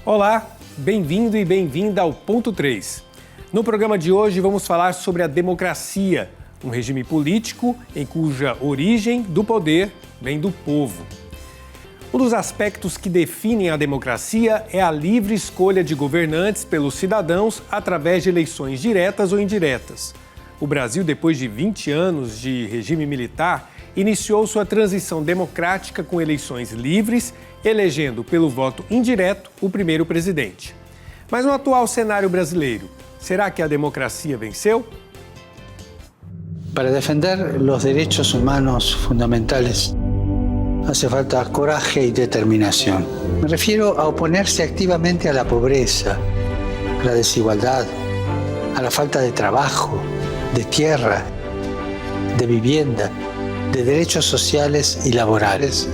Olá, bem-vindo e bem-vinda ao Ponto 3. No programa de hoje vamos falar sobre a democracia, um regime político em cuja origem do poder vem do povo. Um dos aspectos que definem a democracia é a livre escolha de governantes pelos cidadãos através de eleições diretas ou indiretas. O Brasil, depois de 20 anos de regime militar, iniciou sua transição democrática com eleições livres, elegendo pelo voto indireto o primeiro presidente. Mas no atual cenário brasileiro, será que a democracia venceu? Para defender os direitos humanos fundamentais, hace falta coraje y determinación. Me refiero a oponerse activamente a la pobreza, a la desigualdad, a la falta de trabajo, de tierra, de vivienda, de derechos sociales y laborales.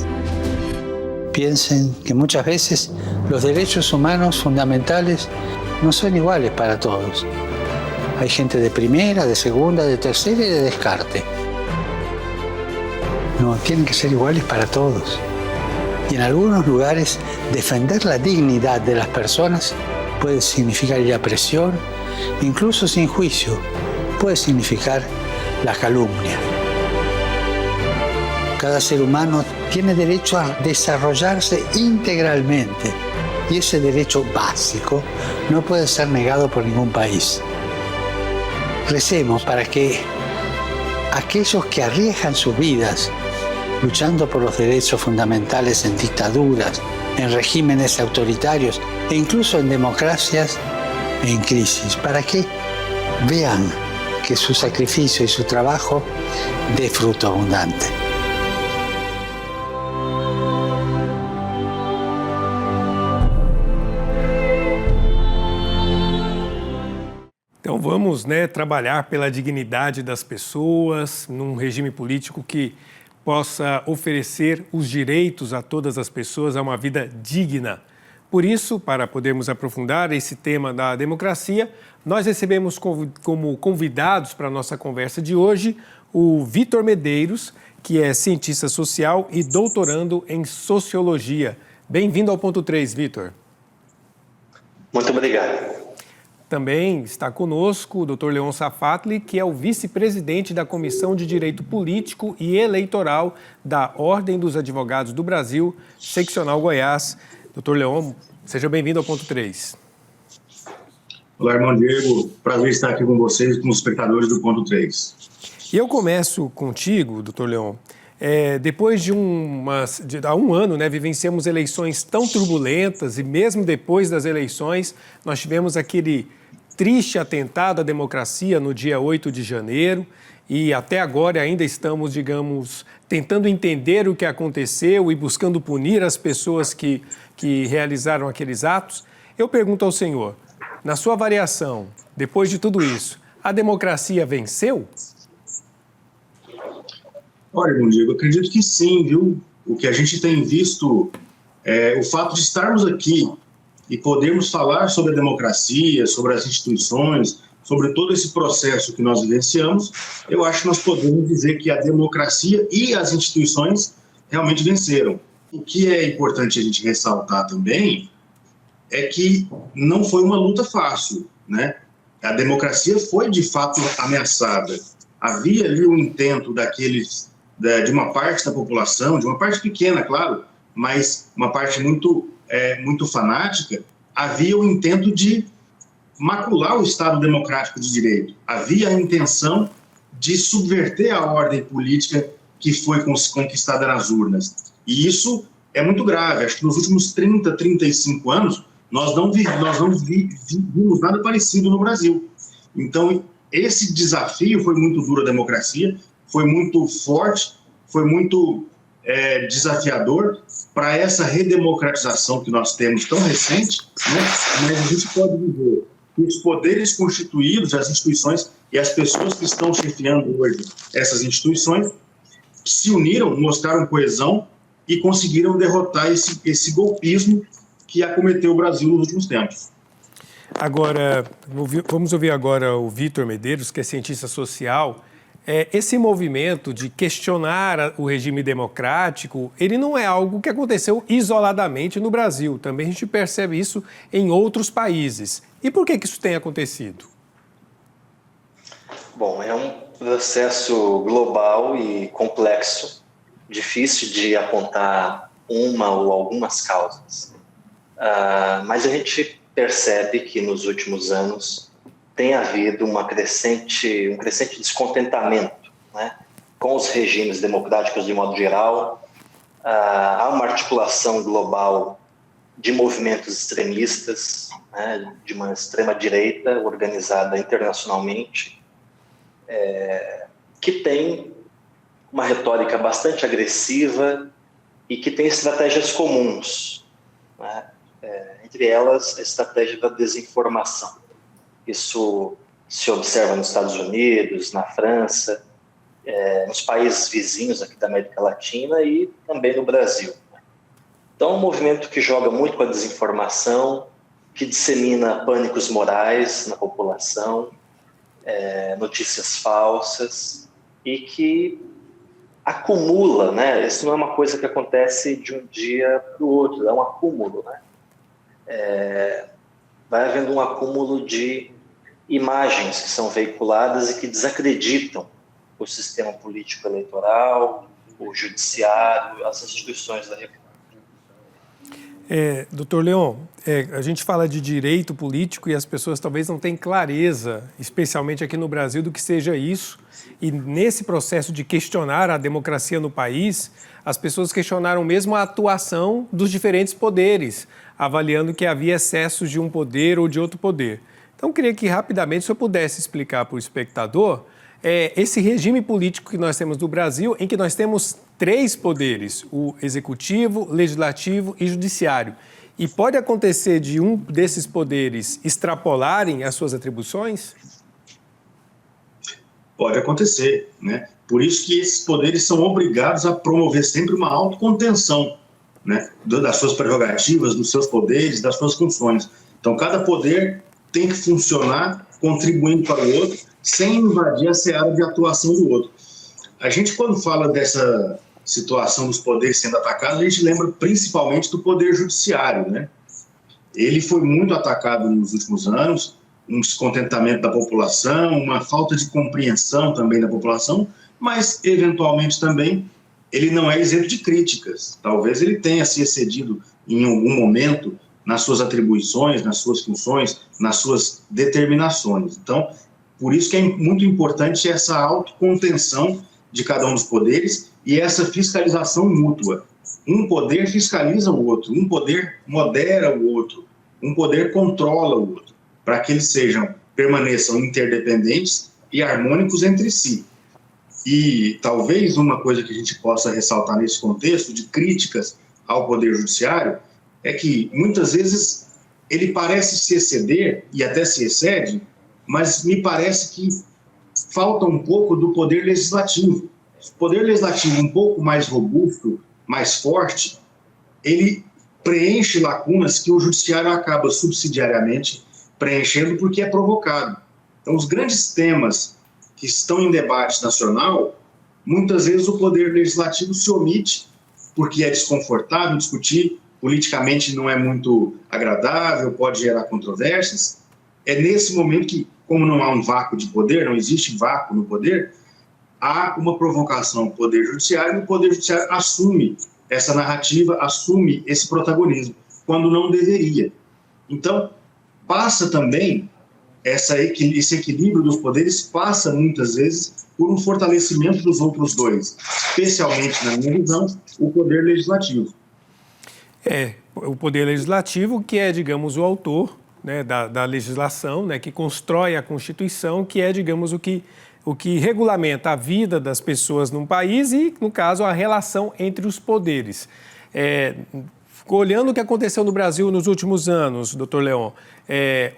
Piensen que muchas veces los derechos humanos fundamentales no son iguales para todos. Hay gente de primera, de segunda, de tercera y de descarte. No, tienen que ser iguales para todos. Y en algunos lugares, defender la dignidad de las personas puede significar ir a prisión, incluso sin juicio, puede significar la calumnia. Cada ser humano tiene derecho a desarrollarse integralmente y ese derecho básico no puede ser negado por ningún país. Recemos para que aquellos que arriesgan sus vidas luchando por los derechos fundamentales en dictaduras, en regímenes autoritarios e incluso en democracias en crisis, para que vean que su sacrificio y su trabajo dé fruto abundante. Então vamos, trabalhar pela dignidade das pessoas, num regime político que possa oferecer os direitos a todas as pessoas a uma vida digna. Por isso, para podermos aprofundar esse tema da democracia, nós recebemos como convidados para a nossa conversa de hoje o Vitor Medeiros, que é cientista social e doutorando em sociologia. Bem-vindo ao Ponto 3, Vitor. Muito obrigado. Também está conosco o Dr. Leon Safatli, que é o vice-presidente da Comissão de Direito Político e Eleitoral da Ordem dos Advogados do Brasil, Seccional Goiás. Dr. Leon, seja bem-vindo ao Ponto 3. Olá, irmão Diego. Prazer estar aqui com vocês e com os espectadores do Ponto 3. E eu começo contigo, Dr. Leon. Depois de há um ano, vivenciamos eleições tão turbulentas e mesmo depois das eleições, nós tivemos aquele triste atentado à democracia no dia 8 de janeiro e até agora ainda estamos, tentando entender o que aconteceu e buscando punir as pessoas que realizaram aqueles atos. Eu pergunto ao senhor, na sua avaliação, depois de tudo isso, a democracia venceu? Olha, irmão Diego, eu acredito que sim, viu? O que a gente tem visto, o fato de estarmos aqui e podermos falar sobre a democracia, sobre as instituições, sobre todo esse processo que nós vivenciamos, eu acho que nós podemos dizer que a democracia e as instituições realmente venceram. O que é importante a gente ressaltar também é que não foi uma luta fácil, né? A democracia foi, de fato, ameaçada. Havia ali um intento de uma parte da população, de uma parte pequena, claro, mas uma parte muito fanática, havia o intento de macular o Estado democrático de direito. Havia a intenção de subverter a ordem política que foi conquistada nas urnas. E isso é muito grave. Acho que nos últimos 30, 35 anos, nós não vimos nada parecido no Brasil. Então, esse desafio foi muito duro à democracia, foi muito forte, foi muito desafiador para essa redemocratização que nós temos tão recente, né? Mas a gente pode dizer que os poderes constituídos, as instituições e as pessoas que estão chefiando hoje essas instituições se uniram, mostraram coesão e conseguiram derrotar esse golpismo que acometeu o Brasil nos últimos tempos. Agora, vamos ouvir agora o Vitor Medeiros, que é cientista social. esse movimento de questionar o regime democrático, ele não é algo que aconteceu isoladamente no Brasil. Também a gente percebe isso em outros países. E por que isso tem acontecido? Bom, é um processo global e complexo, difícil de apontar uma ou algumas causas. Mas a gente percebe que nos últimos anos tem havido um crescente descontentamento, né, com os regimes democráticos de modo geral. Há uma articulação global de movimentos extremistas, né, de uma extrema-direita organizada internacionalmente, que tem uma retórica bastante agressiva e que tem estratégias comuns, né? Entre elas a estratégia da desinformação. Isso se observa nos Estados Unidos, na França, nos países vizinhos aqui da América Latina e também no Brasil. Então é um movimento que joga muito com a desinformação, que dissemina pânicos morais na população, notícias falsas e que acumula, né? Isso não é uma coisa que acontece de um dia para o outro, é um acúmulo, né? Vai havendo um acúmulo de imagens que são veiculadas e que desacreditam o sistema político eleitoral, o judiciário, as instituições da República. Doutor Leon, a gente fala de direito político e as pessoas talvez não tenham clareza, especialmente aqui no Brasil, do que seja isso. E nesse processo de questionar a democracia no país, as pessoas questionaram mesmo a atuação dos diferentes poderes, avaliando que havia excessos de um poder ou de outro poder. Então, eu queria que rapidamente o senhor pudesse explicar para o espectador esse regime político que nós temos no Brasil, em que nós temos 3 poderes, o executivo, legislativo e judiciário. E pode acontecer de um desses poderes extrapolarem as suas atribuições? Pode acontecer, né? Por isso que esses poderes são obrigados a promover sempre uma autocontenção, né, das suas prerrogativas, dos seus poderes, das suas funções. Então, cada poder tem que funcionar contribuindo para o outro, sem invadir a seara de atuação do outro. A gente, quando fala dessa situação dos poderes sendo atacados, a gente lembra principalmente do poder judiciário, né? Ele foi muito atacado nos últimos anos, um descontentamento da população, uma falta de compreensão também da população, mas, eventualmente, também, ele não é isento de críticas. Talvez ele tenha se excedido em algum momento nas suas atribuições, nas suas funções, nas suas determinações. Então, por isso que é muito importante essa autocontenção de cada um dos poderes e essa fiscalização mútua. Um poder fiscaliza o outro, um poder modera o outro, um poder controla o outro, para que eles permaneçam interdependentes e harmônicos entre si. E talvez uma coisa que a gente possa ressaltar nesse contexto de críticas ao Poder Judiciário é que muitas vezes ele parece se exceder e até se excede, mas me parece que falta um pouco do Poder Legislativo. O Poder Legislativo um pouco mais robusto, mais forte, ele preenche lacunas que o Judiciário acaba subsidiariamente preenchendo porque é provocado. Então, os grandes temas que estão em debate nacional, muitas vezes o Poder Legislativo se omite porque é desconfortável discutir, politicamente não é muito agradável, pode gerar controvérsias. É nesse momento que, como não há um vácuo de poder, não existe vácuo no poder, há uma provocação ao Poder Judiciário e o Poder Judiciário assume essa narrativa, assume esse protagonismo, quando não deveria. Então, passa também esse equilíbrio dos poderes, passa muitas vezes por um fortalecimento dos outros dois, especialmente, na minha visão, o Poder Legislativo. O Poder Legislativo, que é, digamos, o autor, né, da legislação, né, que constrói a Constituição, que é, digamos, o que regulamenta a vida das pessoas num país e, no caso, a relação entre os poderes. Olhando o que aconteceu no Brasil nos últimos anos, doutor Leon,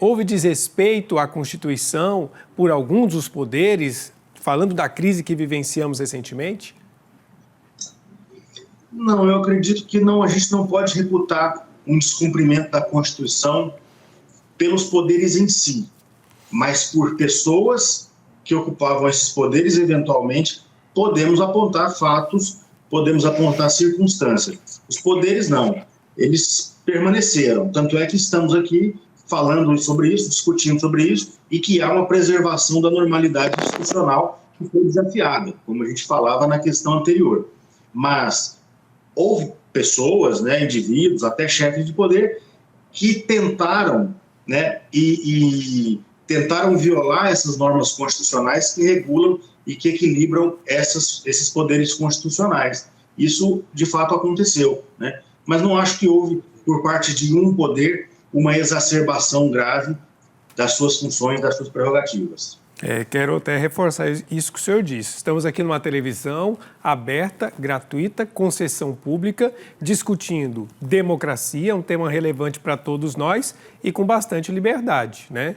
houve desrespeito à Constituição por alguns dos poderes, falando da crise que vivenciamos recentemente? Não, eu acredito que não, a gente não pode reputar um descumprimento da Constituição pelos poderes em si, mas por pessoas que ocupavam esses poderes, eventualmente, podemos apontar fatos, podemos apontar circunstâncias. Os poderes não, eles permaneceram. Tanto é que estamos aqui falando sobre isso, discutindo sobre isso, e que há uma preservação da normalidade institucional que foi desafiada, como a gente falava na questão anterior. Mas houve pessoas, né, indivíduos, até chefes de poder, que tentaram, né, e tentaram violar essas normas constitucionais que regulam e que equilibram esses poderes constitucionais. Isso, de fato, aconteceu, né? Mas não acho que houve, por parte de um poder, uma exacerbação grave das suas funções, das suas prerrogativas. Quero até reforçar isso que o senhor disse. Estamos aqui numa televisão aberta, gratuita, concessão pública, discutindo democracia, um tema relevante para todos nós e com bastante liberdade, né?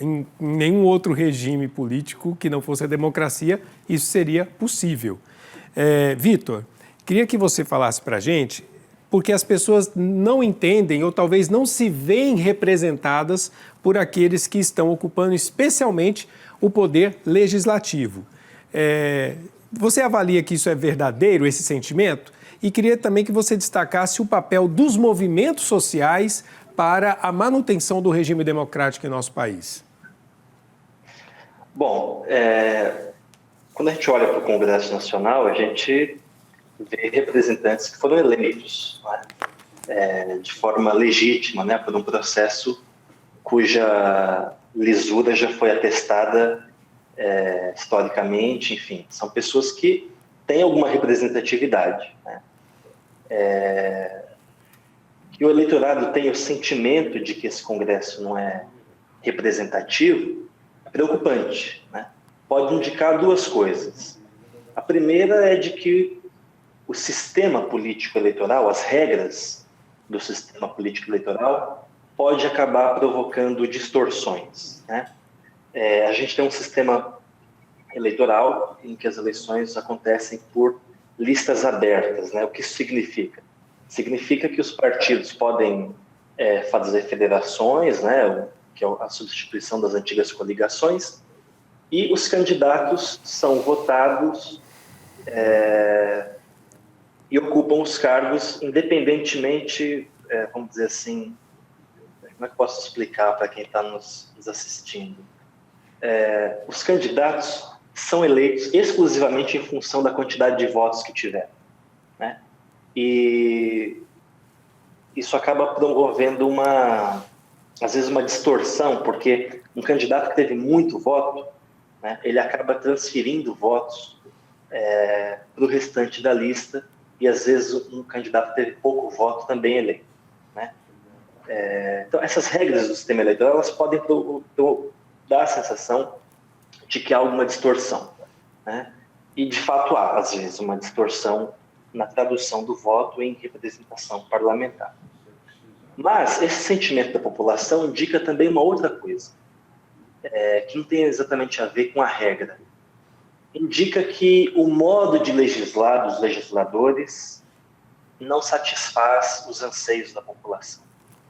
Em nenhum outro regime político que não fosse a democracia, isso seria possível. Vitor, queria que você falasse para a gente, porque as pessoas não entendem ou talvez não se veem representadas por aqueles que estão ocupando especialmente o poder legislativo. Você avalia que isso é verdadeiro, esse sentimento? E queria também que você destacasse o papel dos movimentos sociais para a manutenção do regime democrático em nosso país. Bom, quando a gente olha para o Congresso Nacional, a gente vê representantes que foram eleitos, né, de forma legítima, né, por um processo cuja lisura já foi atestada historicamente, enfim, são pessoas que têm alguma representatividade, né? Que o eleitorado tem o sentimento de que esse Congresso não é representativo, é preocupante, né? Pode indicar duas coisas. A primeira é de que o sistema político eleitoral, as regras do sistema político eleitoral, pode acabar provocando distorções, né? A gente tem um sistema eleitoral em que as eleições acontecem por listas abertas, né? O que isso significa? Significa que os partidos podem fazer federações, né? Que é a substituição das antigas coligações, e os candidatos são votados e ocupam os cargos independentemente, vamos dizer assim, como é que eu posso explicar para quem está nos assistindo? Os candidatos são eleitos exclusivamente em função da quantidade de votos que tiveram, né? E isso acaba promovendo às vezes uma distorção, porque um candidato que teve muito voto, né, ele acaba transferindo votos para o restante da lista, e às vezes um candidato que teve pouco voto também é eleito, né? Então, essas regras do sistema eleitoral, elas podem dar a sensação de que há alguma distorção, né? E, de fato, há, às vezes, uma distorção na tradução do voto em representação parlamentar. Mas esse sentimento da população indica também uma outra coisa, que não tem exatamente a ver com a regra. Indica que o modo de legislar dos legisladores não satisfaz os anseios da população,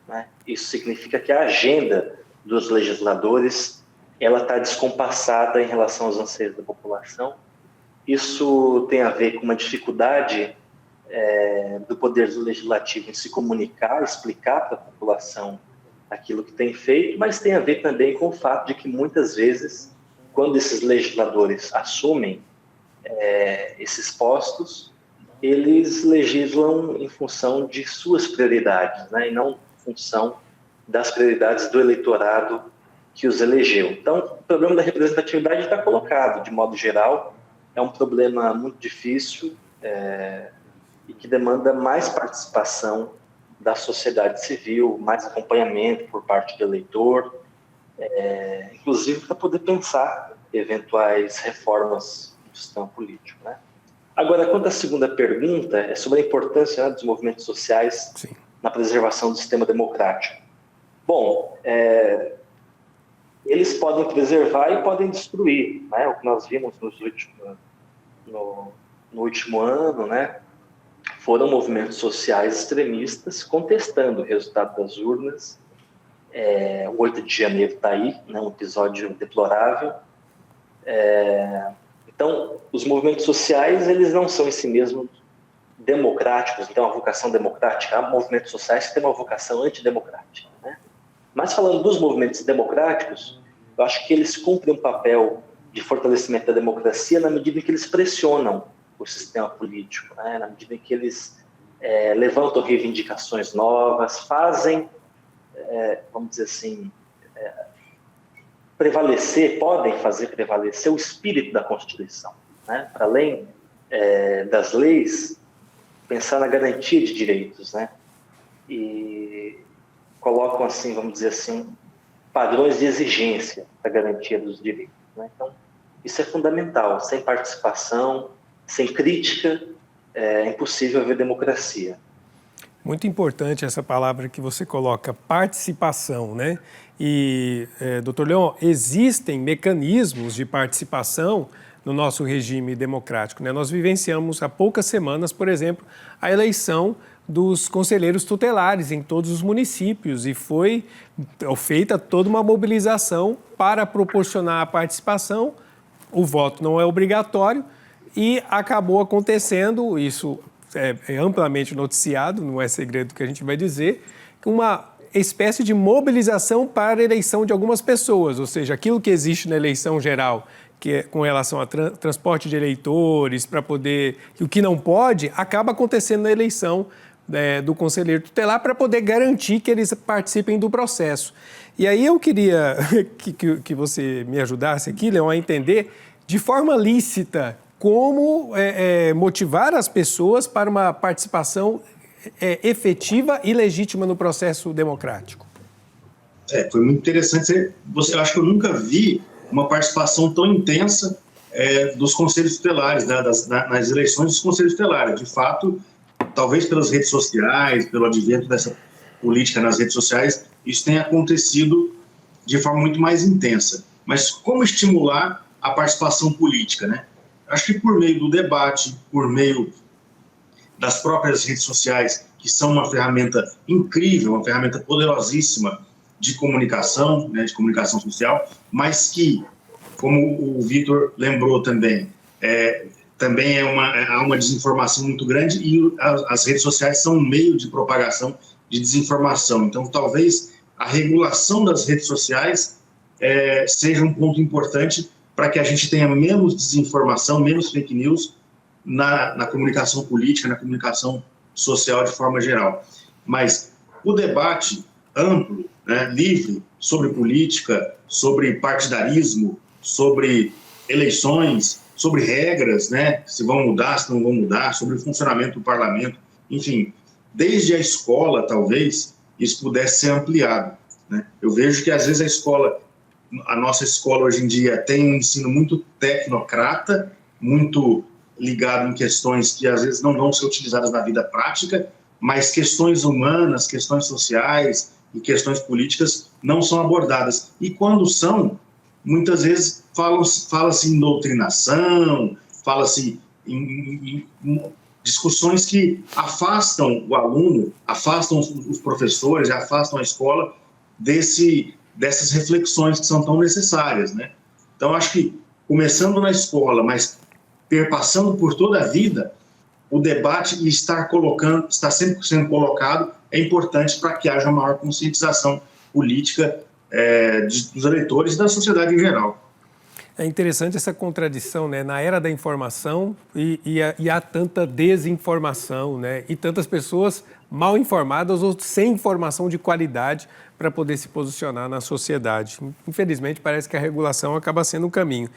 né? Isso significa que a agenda dos legisladores ela está descompassada em relação aos anseios da população. Isso tem a ver com uma dificuldade do poder legislativo em se comunicar, explicar para a população aquilo que tem feito, mas tem a ver também com o fato de que muitas vezes, quando esses legisladores assumem esses postos, eles legislam em função de suas prioridades, né, e não em função das prioridades do eleitorado que os elegeu. Então, o problema da representatividade está colocado, de modo geral, é um problema muito difícil e que demanda mais participação da sociedade civil, mais acompanhamento por parte do eleitor, inclusive para poder pensar eventuais reformas do sistema político, né? Agora, quanto à segunda pergunta, é sobre a importância, né, dos movimentos sociais Sim. na preservação do sistema democrático. Bom, eles podem preservar e podem destruir, né? O que nós vimos no último ano, né? Foram movimentos sociais extremistas contestando o resultado das urnas. O 8 de janeiro está aí, né? Um episódio deplorável. Então, os movimentos sociais, eles não são em si mesmos democráticos, então a vocação democrática. Há movimentos sociais que têm uma vocação antidemocrática, né? Mas falando dos movimentos democráticos, eu acho que eles cumprem um papel de fortalecimento da democracia na medida em que eles pressionam o sistema político, né? Na medida em que eles levantam reivindicações novas, fazem, vamos dizer assim, podem fazer prevalecer o espírito da Constituição, né? Para além das leis, pensar na garantia de direitos, né? E colocam, assim, vamos dizer assim, padrões de exigência para a garantia dos direitos, né? Então, isso é fundamental. Sem participação, sem crítica, é impossível haver democracia. Muito importante essa palavra que você coloca, participação, né? E, doutor Leon, existem mecanismos de participação no nosso regime democrático, né? Nós vivenciamos há poucas semanas, por exemplo, a eleição dos conselheiros tutelares em todos os municípios e foi feita toda uma mobilização para proporcionar a participação. O voto não é obrigatório e acabou acontecendo, isso é amplamente noticiado, não é segredo que a gente vai dizer, uma espécie de mobilização para a eleição de algumas pessoas, ou seja, aquilo que existe na eleição geral, que é com relação a transporte de eleitores, para poder... O que não pode, acaba acontecendo na eleição do conselheiro tutelar para poder garantir que eles participem do processo. E aí eu queria que você me ajudasse aqui, Leon, a entender de forma lícita como motivar as pessoas para uma participação efetiva e legítima no processo democrático. Foi muito interessante. Eu acho que eu nunca vi uma participação tão intensa dos conselhos tutelares, né, nas eleições dos conselhos tutelares. De fato, talvez pelas redes sociais, pelo advento dessa política nas redes sociais, isso tenha acontecido de forma muito mais intensa. Mas como estimular a participação política, né? Acho que por meio do debate, por meio das próprias redes sociais, que são uma ferramenta incrível, uma ferramenta poderosíssima de comunicação, né, de comunicação social, mas que, como o Vitor lembrou também, também há uma desinformação muito grande e as redes sociais são um meio de propagação de desinformação. Então, talvez a regulação das redes sociais seja um ponto importante para que a gente tenha menos desinformação, menos fake news na comunicação política, na comunicação social de forma geral. Mas o debate amplo, né, livre, sobre política, sobre partidarismo, sobre eleições, sobre regras, né, se vão mudar, se não vão mudar, sobre o funcionamento do parlamento, enfim, desde a escola, talvez, isso pudesse ser ampliado, né? Eu vejo que, às vezes, a nossa escola hoje em dia tem um ensino muito tecnocrata, muito ligado em questões que às vezes não vão ser utilizadas na vida prática, mas questões humanas, questões sociais e questões políticas não são abordadas. E quando são, muitas vezes fala-se em doutrinação, fala-se em discussões que afastam o aluno, afastam os professores, afastam a escola dessas reflexões que são tão necessárias, né? Então, acho que, começando na escola, mas perpassando por toda a vida, o debate e estar sempre sendo colocado é importante para que haja maior conscientização política dos eleitores e da sociedade em geral. É interessante essa contradição, né? Na era da informação e há tanta desinformação, né? E tantas pessoas mal informadas ou sem informação de qualidade para poder se posicionar na sociedade. Infelizmente, parece que a regulação acaba sendo um caminho.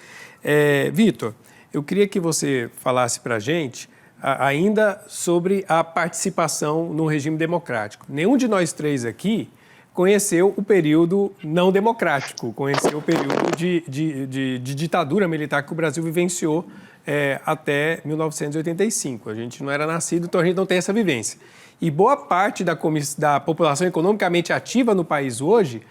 Vitor, eu queria que você falasse para a gente ainda sobre a participação no regime democrático. Nenhum de nós três aqui conheceu o período não democrático, conheceu o período de ditadura militar que o Brasil vivenciou até 1985. A gente não era nascido, então a gente não tem essa vivência. E boa parte da população economicamente ativa no país hoje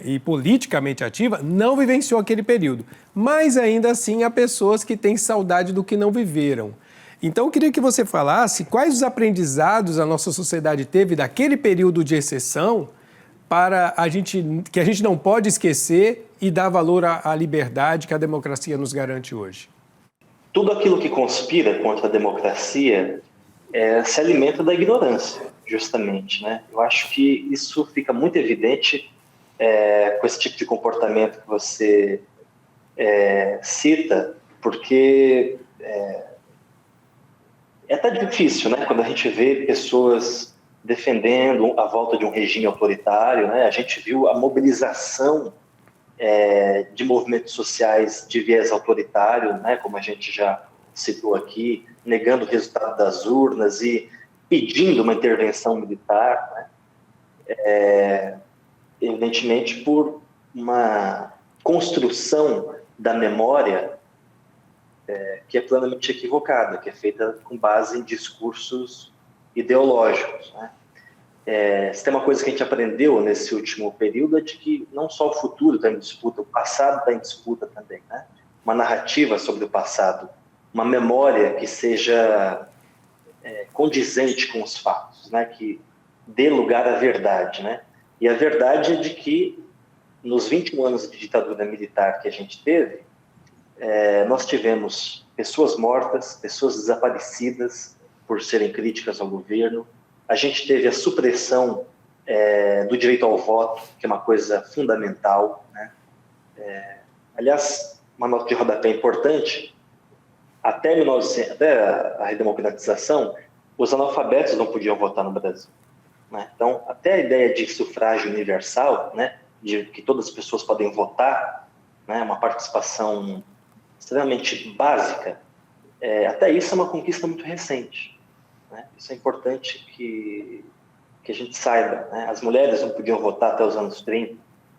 e politicamente ativa não vivenciou aquele período. Mas ainda assim há pessoas que têm saudade do que não viveram. Então eu queria que você falasse quais os aprendizados a nossa sociedade teve daquele período de exceção que a gente não pode esquecer e dar valor à liberdade que a democracia nos garante hoje? Tudo aquilo que conspira contra a democracia se alimenta da ignorância, justamente, né? Eu acho que isso fica muito evidente com esse tipo de comportamento que você cita, porque é até difícil, né? Quando a gente vê pessoas defendendo a volta de um regime autoritário, né? A gente viu a mobilização de movimentos sociais de viés autoritário, né? Como a gente já citou aqui, negando o resultado das urnas e pedindo uma intervenção militar, né? Evidentemente por uma construção da memória que é plenamente equivocada, que é feita com base em discursos ideológicos, né? Se tem uma coisa que a gente aprendeu nesse último período é de que não só o futuro está em disputa, o passado está em disputa também, né? Uma narrativa sobre o passado, uma memória que seja condizente com os fatos, né? Que dê lugar à verdade, né? E a verdade é de que nos 21 anos de ditadura militar que a gente teve, nós tivemos pessoas mortas, pessoas desaparecidas por serem críticas ao governo. A gente teve a supressão do direito ao voto, que é uma coisa fundamental, né? Aliás, uma nota de rodapé importante, até a redemocratização, os analfabetos não podiam votar no Brasil, né? Então, até a ideia de sufrágio universal, né, de que todas as pessoas podem votar, né, uma participação extremamente básica, até isso é uma conquista muito recente, né? Isso é importante que a gente saiba, né? As mulheres não podiam votar até os anos 30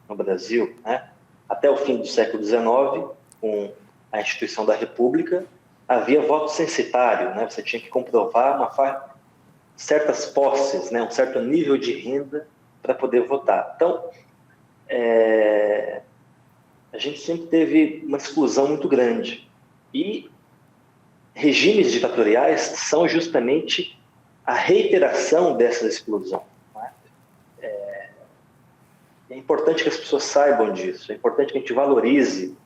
no Brasil, né? Até o fim do século XIX, com a instituição da República, havia voto censitário, né? Você tinha que comprovar certas posses, né? Um certo nível de renda para poder votar. Então, a gente sempre teve uma exclusão muito grande. E regimes ditatoriais são justamente a reiteração dessa exclusão, né? É importante que as pessoas saibam disso, é importante que a gente valorize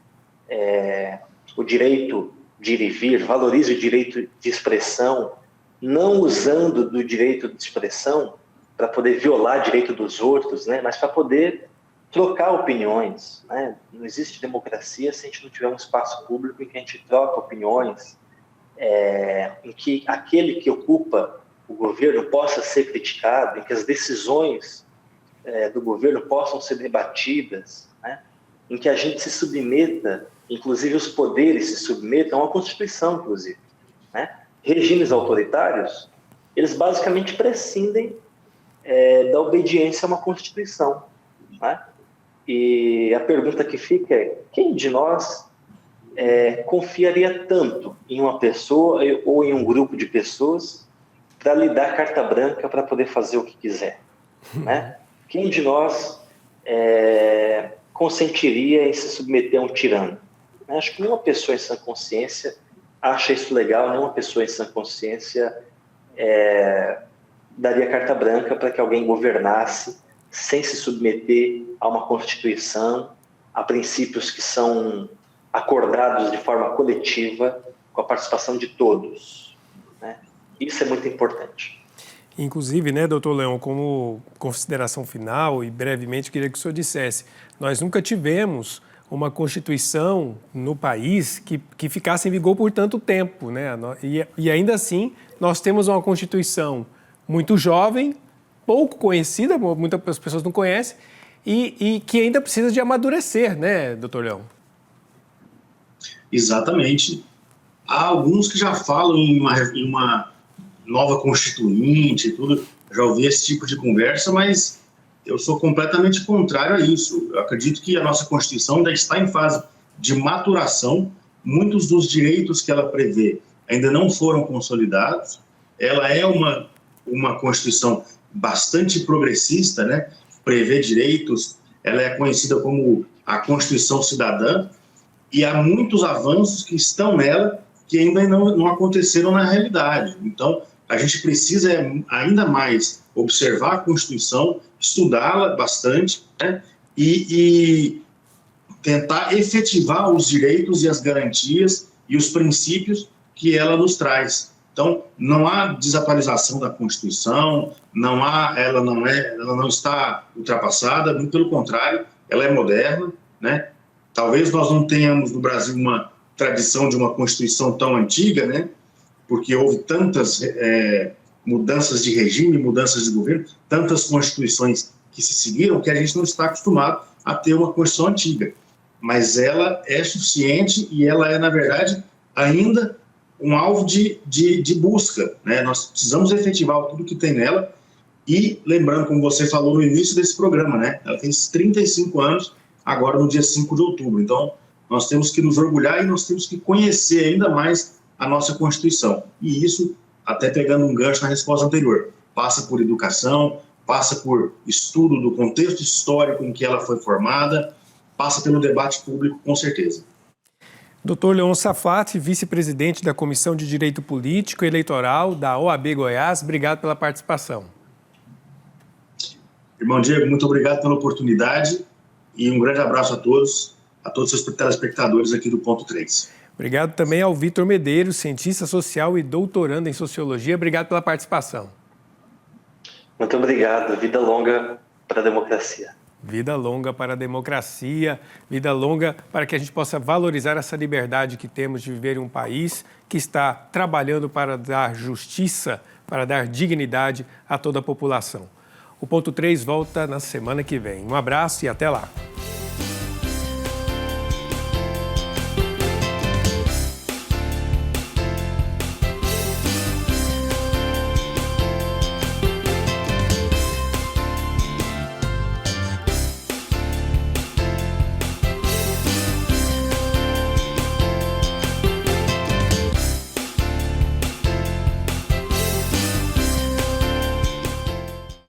o direito de ir e vir, valorize o direito de expressão, não usando do direito de expressão para poder violar o direito dos outros, né? Mas para poder trocar opiniões, né? Não existe democracia se a gente não tiver um espaço público em que a gente troca opiniões, em que aquele que ocupa o governo possa ser criticado, em que as decisões do governo possam ser debatidas, né? Em que a gente se submeta, inclusive os poderes se submetam à Constituição, inclusive, né? Regimes autoritários, eles basicamente prescindem da obediência a uma Constituição, né? E a pergunta que fica é: quem de nós confiaria tanto em uma pessoa ou em um grupo de pessoas para lhe dar carta branca para poder fazer o que quiser, né? Quem de nós consentiria em se submeter a um tirano? Acho que nenhuma pessoa em sã consciência acha isso legal, nenhuma pessoa em sã consciência daria carta branca para que alguém governasse sem se submeter a uma Constituição, a princípios que são acordados de forma coletiva, com a participação de todos, né? Isso é muito importante. Inclusive, né, doutor Leão, como consideração final e brevemente, queria que o senhor dissesse, nós nunca tivemos uma Constituição no país que ficasse em vigor por tanto tempo, né? E ainda assim, nós temos uma Constituição muito jovem, pouco conhecida, muitas pessoas não conhecem, e que ainda precisa de amadurecer, né, doutor Leão? Exatamente. Há alguns que já falam em uma nova constituinte e tudo, já ouvi esse tipo de conversa, mas eu sou completamente contrário a isso. Eu acredito que a nossa Constituição ainda está em fase de maturação, muitos dos direitos que ela prevê ainda não foram consolidados, ela é uma Constituição bastante progressista, né? Prevê direitos, ela é conhecida como a Constituição Cidadã, e há muitos avanços que estão nela que ainda não aconteceram na realidade. Então, a gente precisa ainda mais observar a Constituição, estudá-la bastante, né? E tentar efetivar os direitos e as garantias e os princípios que ela nos traz. Então, não há desatualização da Constituição, ela não está ultrapassada, muito pelo contrário, ela é moderna, né? Talvez nós não tenhamos no Brasil uma tradição de uma Constituição tão antiga, né? Porque houve tantas mudanças de regime, mudanças de governo, tantas constituições que se seguiram, que a gente não está acostumado a ter uma Constituição antiga. Mas ela é suficiente e ela é, na verdade, ainda um alvo de busca, né? Nós precisamos efetivar tudo que tem nela e, lembrando, como você falou no início desse programa, né? Ela tem 35 anos, agora no dia 5 de outubro. Então, nós temos que nos orgulhar e nós temos que conhecer ainda mais a nossa Constituição. E isso, até pegando um gancho na resposta anterior, passa por educação, passa por estudo do contexto histórico em que ela foi formada, passa pelo debate público, com certeza. Dr. Leon Safati, vice-presidente da Comissão de Direito Político e Eleitoral da OAB Goiás, obrigado pela participação. Irmão Diego, muito obrigado pela oportunidade e um grande abraço a todos os telespectadores aqui do Ponto 3. Obrigado também ao Vitor Medeiros, cientista social e doutorando em Sociologia. Obrigado pela participação. Muito obrigado. Vida longa para a democracia. Vida longa para a democracia, vida longa para que a gente possa valorizar essa liberdade que temos de viver em um país que está trabalhando para dar justiça, para dar dignidade a toda a população. O Ponto 3 volta na semana que vem. Um abraço e até lá.